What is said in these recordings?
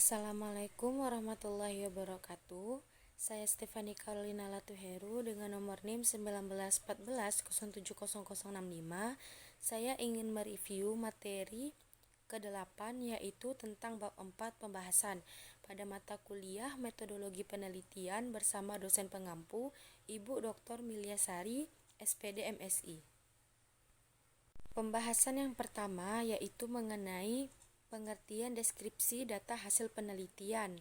Assalamualaikum warahmatullahi wabarakatuh. Saya Stefani Carolina Latuheru dengan nomor NIM 1914-070065. Saya ingin mereview materi ke-8 yaitu tentang bab 4 pembahasan pada mata kuliah Metodologi Penelitian bersama dosen pengampu Ibu Dr. Milyasari, SPD MSI. Pembahasan yang pertama yaitu mengenai pengertian deskripsi data hasil penelitian.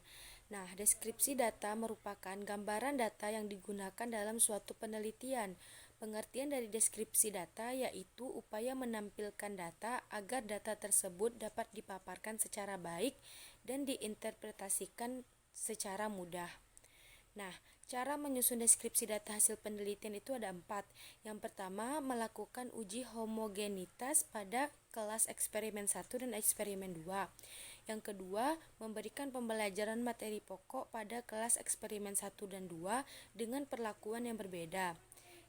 Nah, deskripsi data merupakan gambaran data yang digunakan dalam suatu penelitian. Pengertian dari deskripsi data yaitu upaya menampilkan data agar data tersebut dapat dipaparkan secara baik dan diinterpretasikan secara mudah. Nah, cara menyusun deskripsi data hasil penelitian itu ada 4. Yang pertama, melakukan uji homogenitas pada kelas eksperimen 1 dan eksperimen 2. Yang kedua, memberikan pembelajaran materi pokok pada kelas eksperimen 1 dan 2 dengan perlakuan yang berbeda.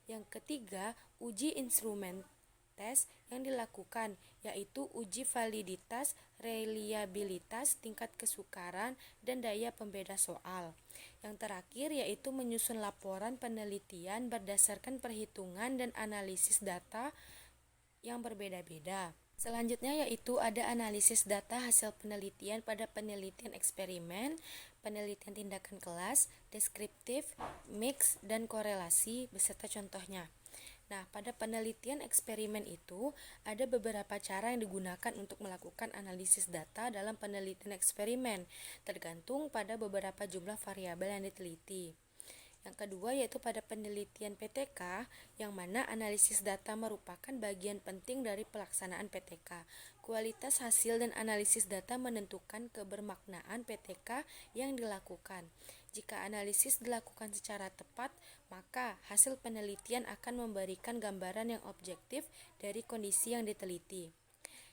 Yang ketiga, uji instrumen tes yang dilakukan, yaitu uji validitas, reliabilitas, tingkat kesukaran, dan daya pembeda soal. Yang terakhir yaitu menyusun laporan penelitian berdasarkan perhitungan dan analisis data yang berbeda-beda. Selanjutnya yaitu ada analisis data hasil penelitian pada penelitian eksperimen, penelitian tindakan kelas, deskriptif, mix, dan korelasi beserta contohnya. Nah, pada penelitian eksperimen itu ada beberapa cara yang digunakan untuk melakukan analisis data dalam penelitian eksperimen, tergantung pada beberapa jumlah variabel yang diteliti. Yang kedua yaitu pada penelitian PTK, yang mana analisis data merupakan bagian penting dari pelaksanaan PTK. Kualitas hasil dan analisis data menentukan kebermaknaan PTK yang dilakukan. Jika analisis dilakukan secara tepat, maka hasil penelitian akan memberikan gambaran yang objektif dari kondisi yang diteliti.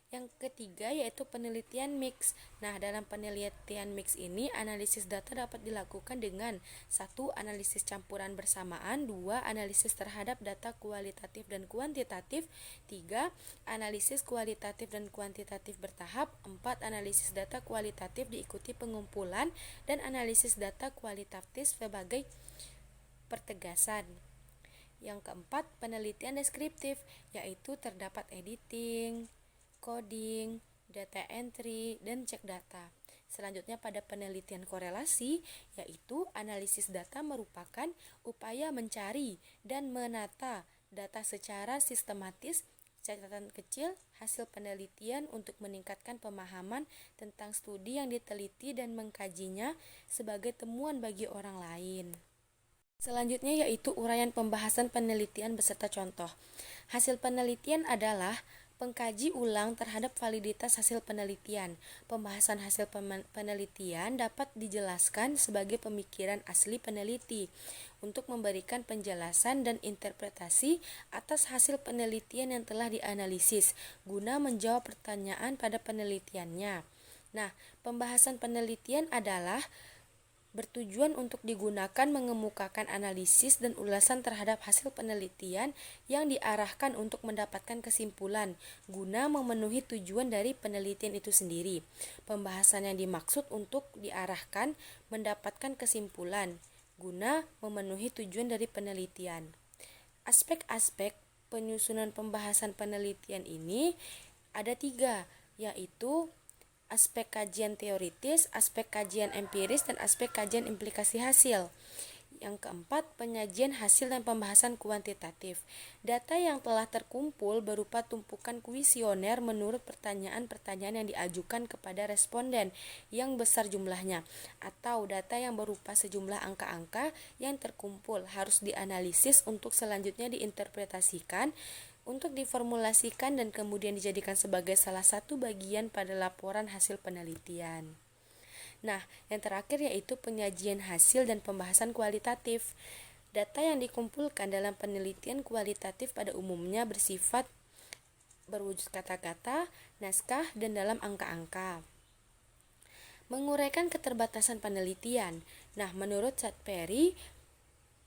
Yang ketiga yaitu penelitian mix. Nah, dalam penelitian mix ini analisis data dapat dilakukan dengan 1. Analisis campuran bersamaan, 2. Analisis terhadap data kualitatif dan kuantitatif, 3. Analisis kualitatif dan kuantitatif bertahap, 4. Analisis data kualitatif diikuti pengumpulan dan analisis data kualitatif sebagai pertegasan. Yang keempat, penelitian deskriptif, yaitu terdapat editing, coding, data entry, dan cek data. Selanjutnya pada penelitian korelasi, yaitu analisis data merupakan upaya mencari dan menata data secara sistematis, catatan kecil, hasil penelitian untuk meningkatkan pemahaman tentang studi yang diteliti dan mengkajinya sebagai temuan bagi orang lain. Selanjutnya yaitu uraian pembahasan penelitian beserta contoh. Hasil penelitian adalah pengkaji ulang terhadap validitas hasil penelitian. Pembahasan hasil penelitian dapat dijelaskan sebagai pemikiran asli peneliti untuk memberikan penjelasan dan interpretasi atas hasil penelitian yang telah dianalisis guna menjawab pertanyaan pada penelitiannya. Nah, pembahasan penelitian adalah bertujuan untuk digunakan mengemukakan analisis dan ulasan terhadap hasil penelitian yang diarahkan untuk mendapatkan kesimpulan guna memenuhi tujuan dari penelitian itu sendiri. Pembahasan yang dimaksud untuk diarahkan mendapatkan kesimpulan guna memenuhi tujuan dari penelitian. Aspek-aspek penyusunan pembahasan penelitian ini ada 3, yaitu aspek kajian teoritis, aspek kajian empiris, dan aspek kajian implikasi hasil. Yang keempat, penyajian hasil dan pembahasan kuantitatif. Data yang telah terkumpul berupa tumpukan kuesioner menurut pertanyaan-pertanyaan yang diajukan kepada responden yang besar jumlahnya, atau data yang berupa sejumlah angka-angka yang terkumpul harus dianalisis untuk selanjutnya diinterpretasikan, untuk diformulasikan dan kemudian dijadikan sebagai salah satu bagian pada laporan hasil penelitian. Nah, yang terakhir yaitu penyajian hasil dan pembahasan kualitatif. Data yang dikumpulkan dalam penelitian kualitatif pada umumnya bersifat berwujud kata-kata, naskah, dan dalam angka-angka. Menguraikan keterbatasan penelitian. Nah, menurut Chad Perry,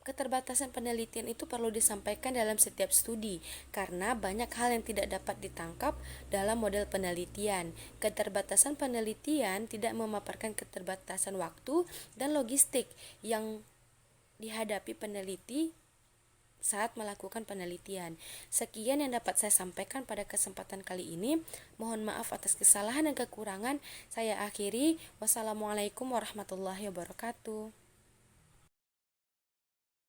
Keterbatasan penelitian itu perlu disampaikan dalam setiap studi, karena banyak hal yang tidak dapat ditangkap dalam model penelitian. Keterbatasan penelitian tidak memaparkan keterbatasan waktu dan logistik yang dihadapi peneliti saat melakukan penelitian. Sekian yang dapat saya sampaikan pada kesempatan kali ini. Mohon maaf atas kesalahan dan kekurangan. Saya akhiri. Wassalamualaikum warahmatullahi wabarakatuh.